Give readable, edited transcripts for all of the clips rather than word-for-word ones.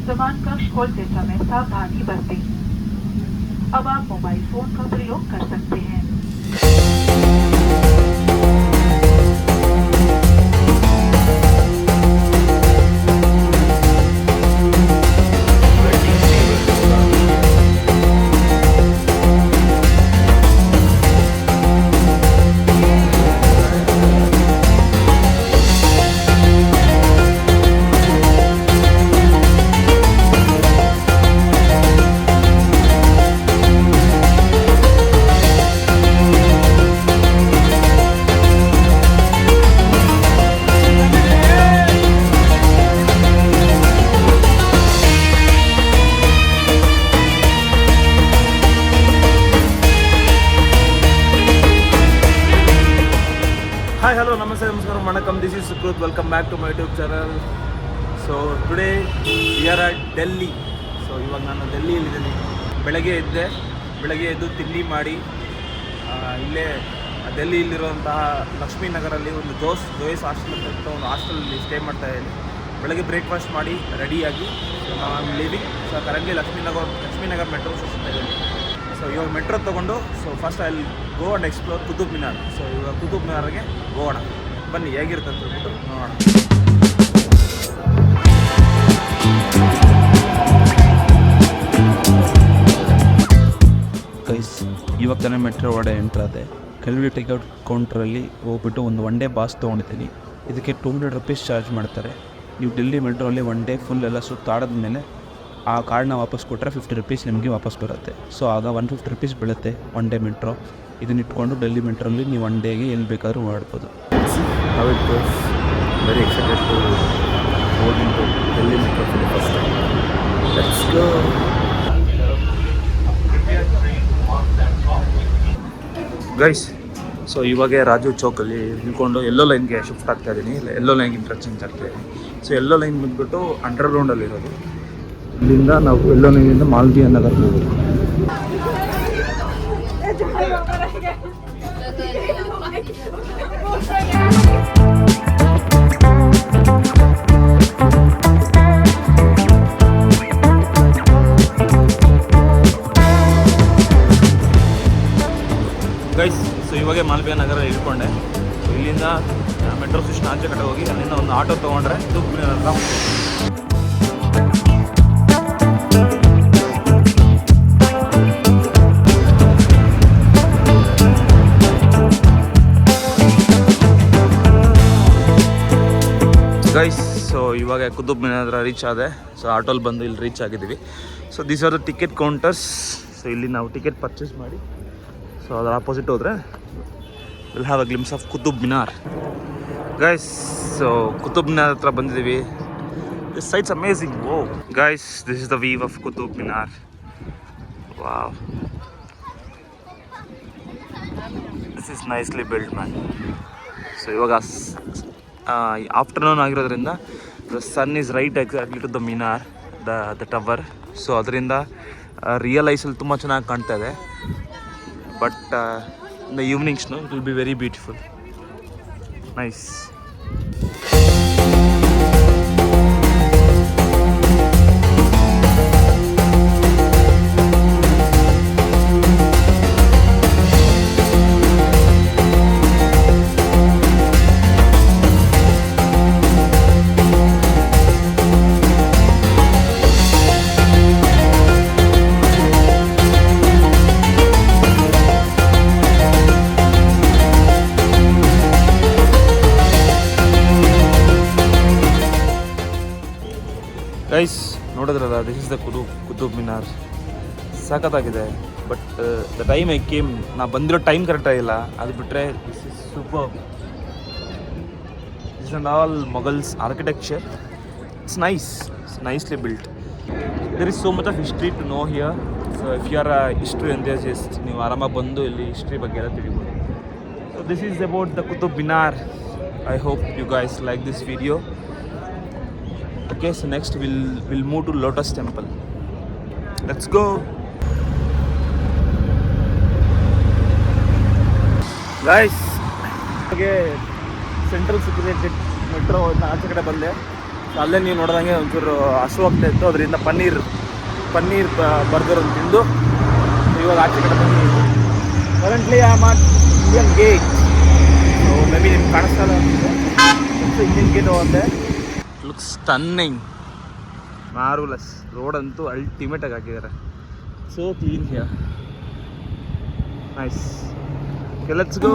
सामान कक्ष खोलते समय सावधानी बरतें। अब आप मोबाइल फोन का प्रयोग कर सकते हैं। Hi, hello, namaste, namaskaram, vanakkam. This is Sukrut. Welcome back to my YouTube channel. So today we are at Delhi. So ಇವಾಗ ನಾನು ಡೆಲ್ಲಿಯಲ್ಲಿದ್ದೀನಿ. ಬೆಳಗ್ಗೆ ಎದ್ದು ತಿಂಡಿ ಮಾಡಿ ಇಲ್ಲೇ ಡೆಲ್ಲಿಯಲ್ಲಿರುವಂತಹ ಲಕ್ಷ್ಮೀ ನಗರಲ್ಲಿ ಒಂದು ಜೋಯ್ಸ್ ಹಾಸ್ಟೆಲ್ ಅಂತ ಒಂದು ಹಾಸ್ಟೆಲಲ್ಲಿ ಸ್ಟೇ ಮಾಡ್ತಾ ಇದ್ದೀನಿ. ಬೆಳಗ್ಗೆ ಬ್ರೇಕ್ಫಾಸ್ಟ್ ಮಾಡಿ ರೆಡಿಯಾಗಿ ನಾನು leaving. So currently Laxminagar metro station ಇದ್ದೀನಿ. ಸೊ ಇವಾಗ ಮೆಟ್ರೋ ತೊಗೊಂಡು first I will go and explore Qutub Minar. So ಇವಾಗ ಕುತುಬ್ ಮಿನಾರ್ಗೆ ಹೋಗೋಣ, ಬನ್ನಿ ಹೇಗಿರುತ್ತೆ ಅಂತ ಹೇಳ್ಬಿಟ್ಟು ನೋಡೋಣ. ಗೈಸ್, ಇವಾಗ ತಾನೇ ಮೆಟ್ರೋ ಒಳಗಡೆ ಎಂಟ್ರ್ ಆದೆ. ಕೆಳಗಡೆ ಟಿಕೆಟ್ ಕೌಂಟ್ರಲ್ಲಿ ಹೋಗ್ಬಿಟ್ಟು ಒಂದು ಒನ್ ಡೇ ಪಾಸ್ ತೊಗೊಂಡಿದ್ದೀನಿ. ಇದಕ್ಕೆ 200 rupees ಚಾರ್ಜ್ ಮಾಡ್ತಾರೆ. ನೀವು ಡೆಲ್ಲಿ ಮೆಟ್ರೋಲ್ಲಿ ಒನ್ ಡೇ ಫುಲ್ ಎಲ್ಲ ಸುತ್ತಾಡಿದ್ಮೇಲೆ ಆ ಕಾರ್ಡ್ನ ವಾಪಸ್ ಕೊಟ್ಟರೆ 50 rupees ನಿಮಗೆ ವಾಪಸ್ ಬರುತ್ತೆ. ಸೊ ಆಗ 150 rupees ಬೀಳುತ್ತೆ ಒನ್ ಡೇ ಮೆಟ್ರೋ. ಇದನ್ನ ಇಟ್ಕೊಂಡು ಡೆಲ್ಲಿ ಮೆಟ್ರೋಲ್ಲಿ ನೀವು ಒನ್ ಡೇಗೆ ಎಲ್ಲಿ ಬೇಕಾದರೂ ಓಡಾಡ್ಬೋದು. How it goes. Very excited to go into Delhi metro for the first time. Let's go. Guys, so ಇವಾಗ ರಾಜು ಚೌಕಲ್ಲಿ ನಿಲ್ಕೊಂಡು ಎಲ್ಲೋ ಲೈನ್ಗೆ ಶಿಫ್ಟ್ ಆಗ್ತಾ ಇದ್ದೀನಿ. ಎಲ್ಲೋ ಲೈನ್ಗೆ ಇಂಟ್ರಚೇಂಜ್ ಆಗ್ತಾ ಇದ್ದೀನಿ. ಸೊ ಎಲ್ಲೋ ಲೈನ್ ಬಂದುಬಿಟ್ಟು ಅಂಡರ್ಗ್ರೌಂಡಲ್ಲಿರೋದು. ಇಲ್ಲಿಂದ ನಾವು ಎಲ್ಲೋ ಲೈನಿಂದ ಮಾಲ್ವಿಯಾ ನಗರ್ಗೆ ಹೋಗೋದು. ಗೈಸ್, ಸೊ ಇವಾಗ ಮಾಲ್ವಿಯಾ ನಗರ ಇಳ್ಕೊಂಡೆ. ಸೊ ಇಲ್ಲಿಂದ ಮೆಟ್ರೋ ಸ್ಟೇಷನ್ ಆಚೆ ಕಡೆ ಹೋಗಿ ಅಲ್ಲಿಂದ ಒಂದು ಆಟೋ ತೊಗೊಂಡ್ರೆ ಕುತುಬ್ ಮಿನಾರ್ ಹತ್ರ ಹೋಗ್ತೀವಿ. ಗೈಸ್, ಸೊ ಇವಾಗ ಕುತುಬ್ ಮಿನಾರ್ ಹತ್ರ ರೀಚ್ ಆದೆ. ಸೊ ಆಟೋಲ್ಲಿ ಬಂದು ಇಲ್ಲಿ ರೀಚ್ ಆಗಿದ್ದೀವಿ. So these are the ticket counters. So ಇಲ್ಲಿ ನಾವು ಟಿಕೆಟ್ ಪರ್ಚೇಸ್ ಮಾಡಿ ಸೊ ಅದರ ಆಪೋಸಿಟ್ ಹೋದರೆ will have a glimpse of Qutub Minar. Guys, so Qutub Minar ಹತ್ರ ಬಂದಿದ್ದೀವಿ. This sight's amazing. Oh guys, this is the view of Qutub Minar. Wow, this is nicely build man. So ಇವಾಗ afternoon ಆಗಿರೋದ್ರಿಂದ the sun is right exactly to the minar, the tower. So ಅದರಿಂದ real ಐಸಲ್ಲಿ ತುಂಬ ಚೆನ್ನಾಗಿ ಕಾಣ್ತಾ ಇದೆ. ಬಟ್ ಇನ್ ದ ಈವ್ನಿಂಗ್ಸ್ನು it will be very beautiful. Nice. Guys, ನೋಡಿದ್ರಲ್ಲ, this is the Qutub Minar. ಸಖತ್ತಾಗಿದೆ. But the time I came, ನಾ ಬಂದಿರೋ ಟೈಮ್ ಕರೆಕ್ಟಾಗಿಲ್ಲ. ಅದು ಬಿಟ್ಟರೆ this is super. This and all Mughals architecture. It's nice. It's nicely built. There is so much of history to know here. So if you are a history enthusiast, ನೀವು ಆರಾಮಾಗಿ ಬಂದು ಇಲ್ಲಿ history ಬಗ್ಗೆ ಎಲ್ಲ ತಿಳಿಬೋದು. So this is about the Qutub Minar. I hope you guys like this video. Okay, so next we'll move to Lotus Temple. Let's go. Guys, ಹಾಗೆ central ಸಿಕ್ಕಿದೆ metro ಆಚೆ ಕಡೆ ಬಂದೆ. ಸೊ ಅಲ್ಲೇ ನೀವು ನೋಡಿದಂಗೆ ಒಂಚೂರು ಹಸು ಆಗ್ತಾ ಇತ್ತು, ಅದರಿಂದ ಪನ್ನೀರ್ ಬರ್ಗರ್ ಅಂತ ತಿಂದು ಇವಾಗ ಆಚೆ ಕಡೆ ಬಂದು currently I am at Indian gate. So may be ನಿಮ್ಗೆ ಕಾಣಿಸ್ತಾ ಇಲ್ಲ ಇಂಡಿಯನ್ ಗೇಟ್ ಹೋಗುತ್ತೆ. Looks stunning, marvellous. ರೋಡ್ ಅಂತೂ ಅಲ್ಟಿಮೇಟಾಗಿ ಹಾಕಿದ್ದಾರೆ. So clean here, nice. Okay, let's go.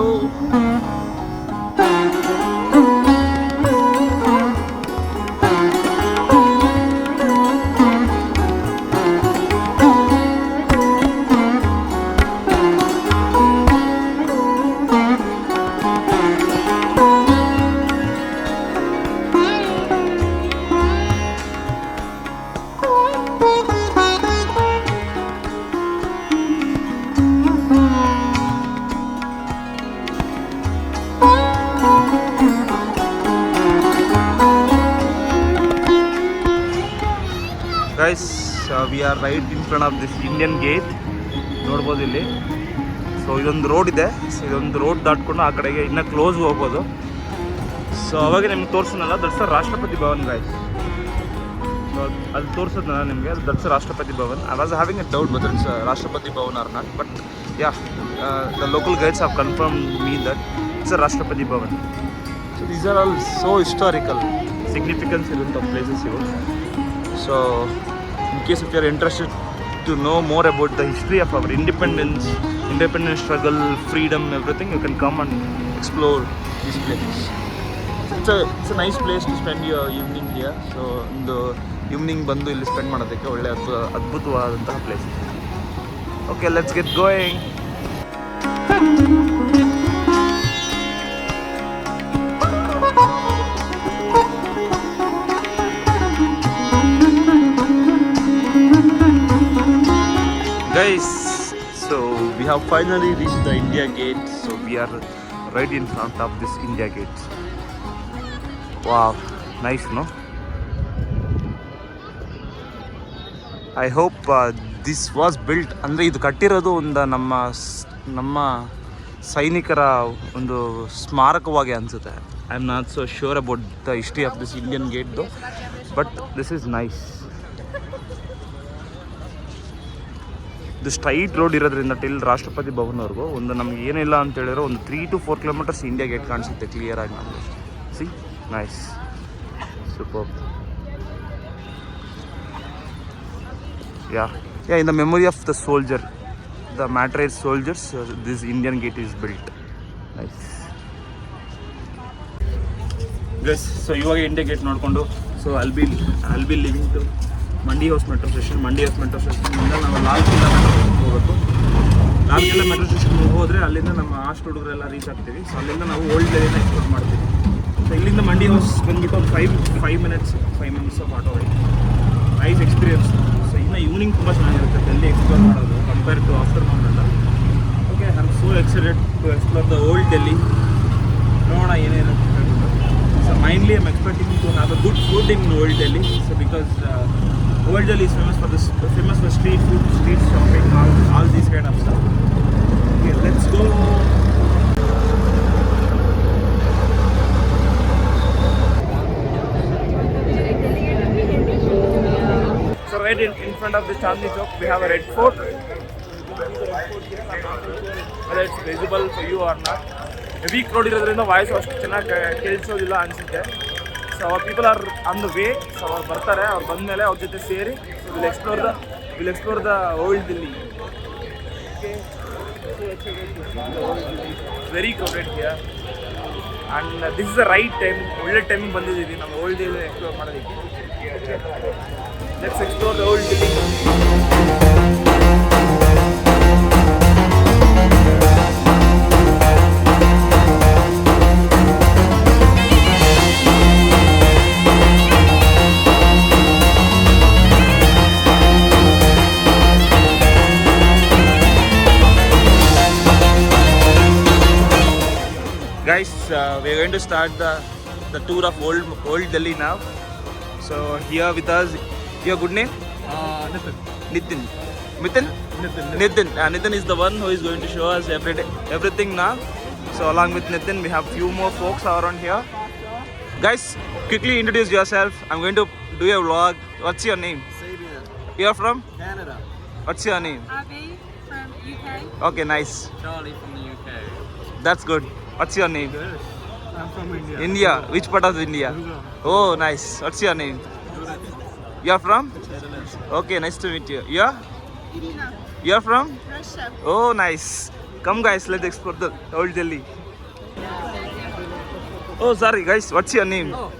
Guys, we are right in front of this Indian gate. ನೋಡ್ಬೋದು ಇಲ್ಲಿ. So ಇದೊಂದು road ಇದೆ. ಸೊ ಇದೊಂದು ರೋಡ್ ದಾಟ್ಕೊಂಡು ಆ ಕಡೆಗೆ ಇನ್ನೂ ಕ್ಲೋಸ್ಗೆ ಹೋಗ್ಬೋದು. ಸೊ ಅವಾಗ ನಿಮ್ಗೆ ತೋರಿಸೋನಲ್ಲ, that's Rashtrapati Bhavan guys. So ಅದು ತೋರಿಸೋದಲ್ಲ ನಿಮಗೆ, that's Rashtrapati Bhavan. I was having a doubt whether it's Rashtrapati Bhavan or not, but yeah, the local guides have confirm me that it's Rashtrapati Bhavan. So these are all so historical significance ಇರುವಂಥ places ಇವು. So, in case if you are interested to know more about the history of our independence struggle, freedom, everything, you can come and explore these places. It's a nice place to spend your evening here. So, ಒಂದು evening ಬಂದು ಇಲ್ಲಿ spend ಮಾಡೋದಕ್ಕೆ ಒಳ್ಳೆ ಅದ್ಭುತವಾದಂತಹ place. Okay, let's get going. Guys, so we have finally reached the India Gate. So we are right in front of this India Gate. Wow, nice, no? I hope this was built. ಅಂದರೆ ಇದು ಕಟ್ಟಿರೋದು ಒಂದು ನಮ್ಮ ಸೈನಿಕರ ಒಂದು ಸ್ಮಾರಕವಾಗಿ ಅನಿಸುತ್ತೆ. I am not so sure about the history of this Indian gate ದೋ, but this is nice. ಇದು straight road ಇರೋದ್ರಿಂದ ಟಿಲ್ ರಾಷ್ಟ್ರಪತಿ ಭವನ್ವರೆಗೂ ಒಂದು ನಮ್ಗೆ ಏನಿಲ್ಲ ಅಂತ ಹೇಳಿದ್ರೆ ಒಂದು 3 to 4 kilometers ಇಂಡಿಯಾ ಗೇಟ್ ಕಾಣಿಸುತ್ತೆ ಕ್ಲಿಯರ್ ಆಗಿ ನಮಗೆ. See, nice, super. Yeah, in the memory of the soldier, the martyrs soldiers, this Indian gate is built. Nice guys. So ಇವಾಗ ಇಂಡಿಯಾ ಗೇಟ್ ನೋಡಿಕೊಂಡು so I'll be leaving to Mandi House metro station. Mandi House metro ಸ್ಟೇಷನಿಂದ ನಾವು ಲಾಲ್ ಕಿಲ್ಲಾ ಹೋಗಬೇಕು. Lal ಕಿಲ್ಲಾ metro ಸ್ಟೇಷನ್ಗೆ ಹೋದರೆ ಅಲ್ಲಿಂದ ನಮ್ಮ hoist ಹುಡುಗರೆಲ್ಲ ರೀಚ್ ಆಗ್ತೀವಿ. ಸೊ ಅಲ್ಲಿಂದ ನಾವು ಓಲ್ಡ್ ಡೆಲ್ಲಿನ ಎಕ್ಸ್ಪ್ಲೋರ್ ಮಾಡ್ತೀವಿ. ಸೊ ಇಲ್ಲಿಂದ ಮಂಡಿ ಹೌಸ್ ಬಂದುಬಿಟ್ಟು ಒಂದು 5 minutes of auto ride. Nice experience. So ಇನ್ನು ಈವ್ನಿಂಗ್ ತುಂಬ ಚೆನ್ನಾಗಿರುತ್ತೆ ಡೆಲ್ಲಿ ಎಕ್ಸ್ಪ್ಲೋರ್ ಮಾಡೋದು ಕಂಪೇರ್ ಟು ಆಫ್ಟರ್ನೂನ್ ಎಲ್ಲ. Okay, I am so excited to explore the old Delhi. ನೋಡೋಣ ಏನೇನು. So mainly I am expecting to have a good food in old Delhi. So because Old Delhi is famous for street food, street shopping, all these kind of stuff. Okay, let's go. So right in front of the Chandni Chowk, we have a red fort. Whether it's visible for you or not. Heavy crowd ಇರೋದ್ರಿಂದ voice ಅಷ್ಟು ಚೆನ್ನಾಗಿ ಕೇಳಿಸೋದಿಲ್ಲ ಅನಿಸುತ್ತೆ. So our people are on the way. So ಅವ್ರು ಬರ್ತಾರೆ, ಅವ್ರು ಬಂದಮೇಲೆ ಅವ್ರ ಜೊತೆ ಸೇರಿ will explore the old Delhi. Very crowded here and this is the right time. ಒಳ್ಳೆ ಟೈಮಿಗೆ ಬಂದಿದ್ದೀವಿ ನಾವು ಓಲ್ಡ್ ದಿಲ್ಲಿ ಎಕ್ಸ್ಪ್ಲೋರ್ ಮಾಡೋದಕ್ಕೆ. Let's explore the old Delhi. Guys, we are going to start the tour of old Delhi now. So here with us, your good name? Nitin. Nitin is the one who is going to show us everything now. So along with Nitin, we have few more folks around here. Guys, quickly introduce yourself. I'm going to do a vlog. What's your name? Sabian, You're from? Canada. What's your name? Abby from UK. Okay, nice. Charlie from the UK. That's good. What's your name? Good. I'm from India. India. Which part of India? Gurugram. Oh, nice. What's your name? You're from? Netherlands. Okay, nice to meet you. Yeah? Irina, You're from? Russia. Oh, nice. Come guys, let's explore the old Delhi. Oh, sorry guys. What's your name? Oh,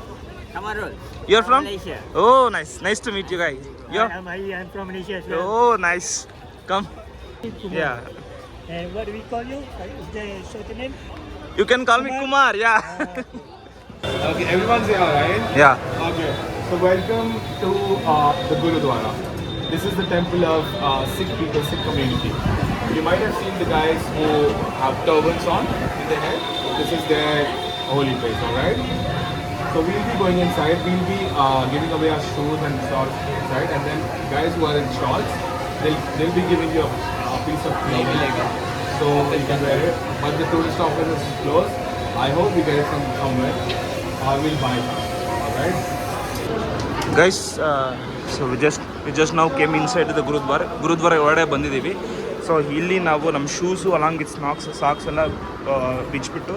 Kamarul. You're from? Malaysia. Oh, nice. Nice to meet you guys. You're? I'm from Malaysia as well. Oh, nice. Come. Yeah. And what do we call you? Is there a certain name? You can call me Kumar. Yeah. Okay, everyone's here, right? Yeah. Okay. So welcome to the Gurudwara. This is the temple of Sikh people, Sikh community. You might have seen the guys who have turbans on in their head. This is their holy place, alright? So we'll be going inside. We'll be giving away our shoes and socks inside, and then guys who are in shorts, they'll be giving you a piece of clothing. So you can wear it. But the tourist office is closed. I hope we get it from somewhere. I will buy some. Alright? Guys, so we just now came inside the gurdwara ಒಳಗಡೆ ಬಂದಿದ್ದೀವಿ. So ಇಲ್ಲಿ ನಾವು ನಮ್ಮ shoes along with socks ಎಲ್ಲ ಬಿಚ್ಚಿಬಿಟ್ಟು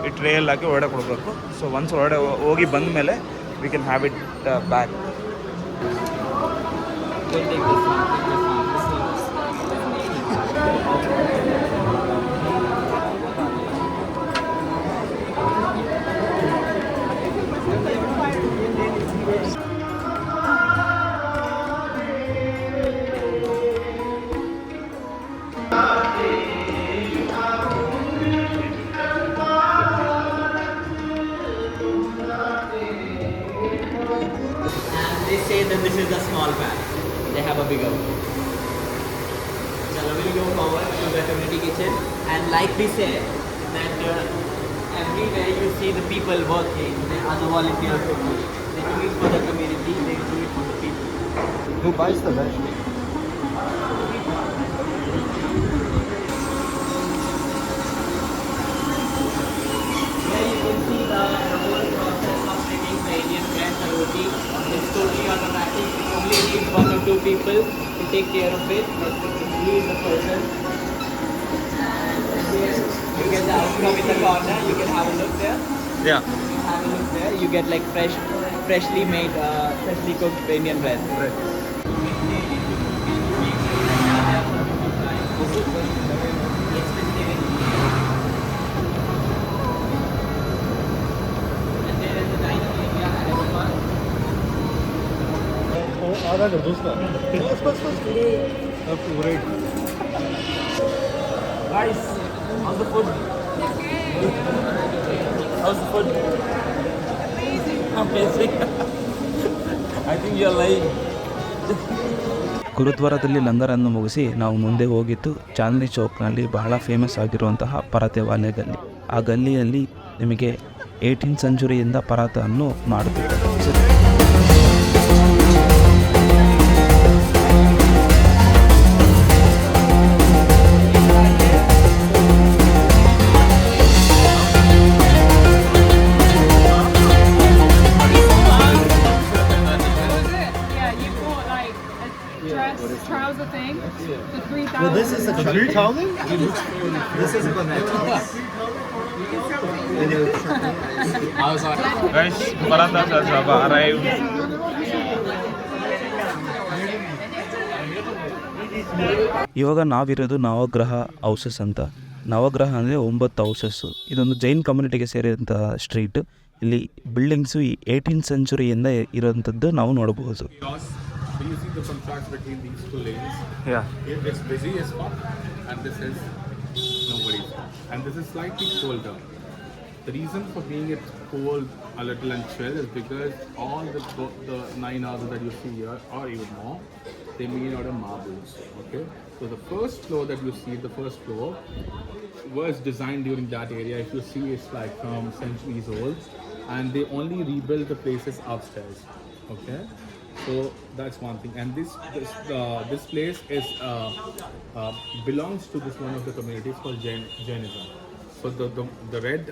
ಈ ಟ್ರೇಯಲ್ಲಿ ಹಾಕಿ ಒಳಗಡೆ ಕೊಡಬೇಕು. So once ಒಳಗಡೆ ಹೋಗಿ ಬಂದ ಮೇಲೆ we can have it back. And they say that this is a small bag. They have a bigger one. So we'll go forward to the community kitchen. And like we said, that everywhere you see the people working, they are the volunteers. They do it for the community, they do it for the people. Who buys the vegetables? Here you can see the whole process of making the Indian bread, the roti. It's totally automatic. It only needs 1 or 2 people to take care of it. Usually is the person. And here you get the outcome in the corner. You can have a look there. Yeah. You have a look there. You get like freshly made, freshly cooked Indian bread. And there is the dining area at the front. Guys, how's the food? How's the food? Amazing. I think you're lying. ಗುರುದ್ವಾರದಲ್ಲಿ ಲಂಗರನ್ನು ಮುಗಿಸಿ ನಾವು ಮುಂದೆ ಹೋಗಿದ್ದು ಚಾಂದ್ನಿ ಚೌಕ್ನಲ್ಲಿ ಬಹಳ famous ಆಗಿರುವಂತಹ ಪರಾತೆವಾಲೆ ಗಲ್ಲಿ. ಆ ಗಲ್ಲಿಯಲ್ಲಿ ನಿಮಗೆ 18th ಸೆಂಚುರಿಯಿಂದ ಪರಾತವನ್ನು ಮಾಡುತ್ತಿದ್ದಾರೆ. Yeah, you bought like a dress, trouser thing for 3,000. Well, this is a 3,000? This is a necklace. Guys, parathas have arrived. ಇವಾಗ ನಾವಿರೋದು ನವಗ್ರಹ ಹೌಸಸ್ ಅಂತ. ನವಗ್ರಹ ಅಂದರೆ 9 ಹೌಸಸ್ಸು. ಇದೊಂದು ಜೈನ್ ಕಮ್ಯುನಿಟಿಗೆ ಸೇರಿದಂಥ ಸ್ಟ್ರೀಟ್. ಇಲ್ಲಿ ಬಿಲ್ಡಿಂಗ್ಸು 18th ಸೆಂಚುರಿಯಿಂದ ಇರೋಂಥದ್ದು ನಾವು ನೋಡಬಹುದು. Do you see the contrast between these two lanes? Yeah. It's busy as fuck, and this is nobody's. And this is slightly colder. The reason for being it cold a little and chill is because all the 9 houses that you see here, or even more, they made out of marbles. Okay. So the first floor that you see, the first floor, was designed during that area. If you see, it's like from centuries old, and they only rebuilt the places upstairs. Okay. So that's one thing, and this place is belongs to this one of the communities called Jainism. So the red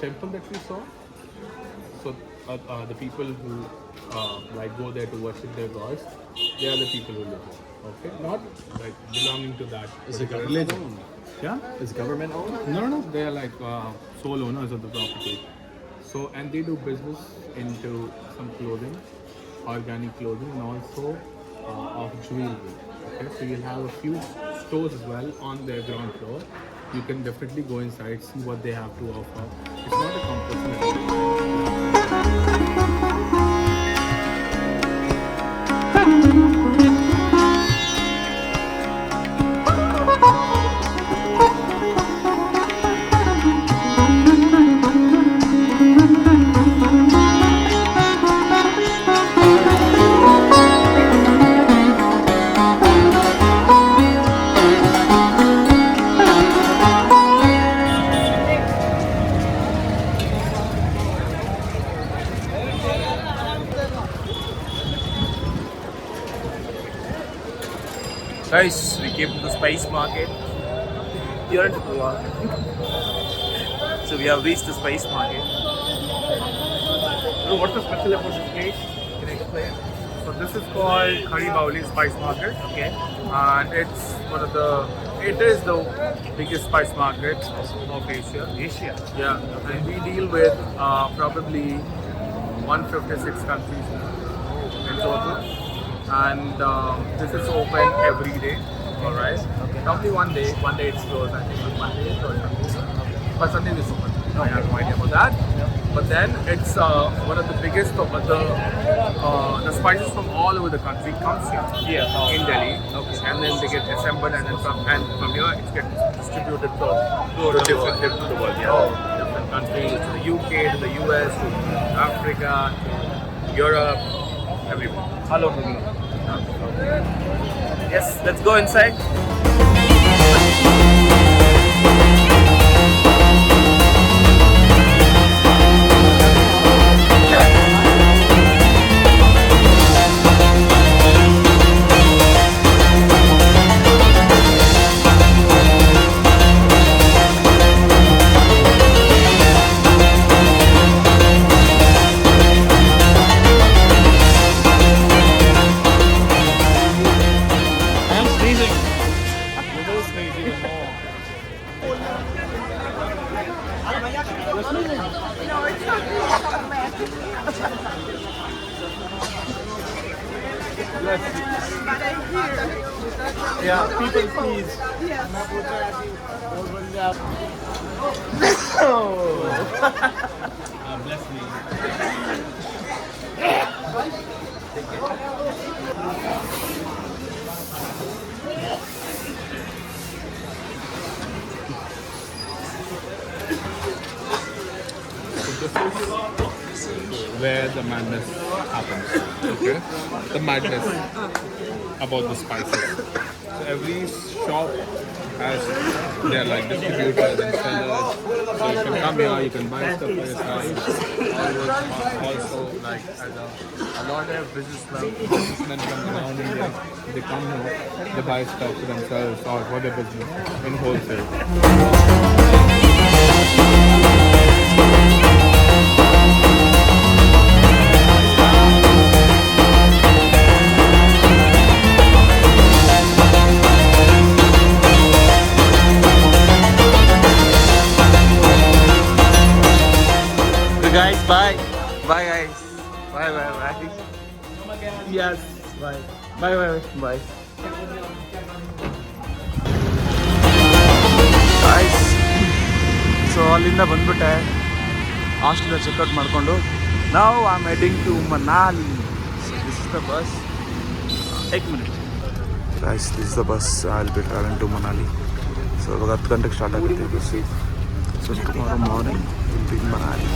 temple that we saw, so the people who like go there to worship their gods, they are the people who live there. Okay, not like belonging to that. Is it government owned? Yeah. Is government owned? No, they are like sole owners of the property. So, and they do business into some clothing, organic clothing, and also of jewelry. Okay, so you'll have a few stores as well on their ground floor. You can definitely go inside, see what they have to offer. It's not a compulsory. Guys, we came to the spice market here in Goa. So we have reached the spice market. So what's the special about this place? Can you explain? So this is called Khari Bauli Spice Market. Okay. And it's it is the biggest spice market of Asia. Asia. Yeah, and we deal with probably 156 countries in total. And this is open every day. All right. Okay. Probably one day it's closed. I think on Monday or something. But Sunday is open. I have no idea about that. But then it's one of the biggest of the spices from all over the country comes here in Delhi. Okay. And then they get assembled and then from here it gets distributed to different to the world. Different countries, to the UK, to the US, to Africa, to Europe, everywhere. All over the world. Yes, let's go inside. Yeah, people please. Bless me. This is where the madness happens. Okay, the madness about the spices. So every shop has their like distributors and sellers. So you can come here, you can buy stuff for yourself. Also, like as a lot of businessmen come around India, they come here, they buy stuff for themselves or for their business in wholesale. Guys, bye. Bye, guys. Bye. Yes, bye. Bye. Guys, so ಅಲ್ಲಿಂದ ಬಂದ್ಬಿಟ್ಟೆ hostel checkout ಮಾಡಿಕೊಂಡು ನಾವು I am heading to Manali. This is the bus. 1 minute. Guys, this is the bus. I'll be traveling to Manali. So ಇವಾಗ 10 ಗಂಟೆಗೆ start ಆಗುತ್ತೆ bus. So tomorrow morning we'll be in Manali.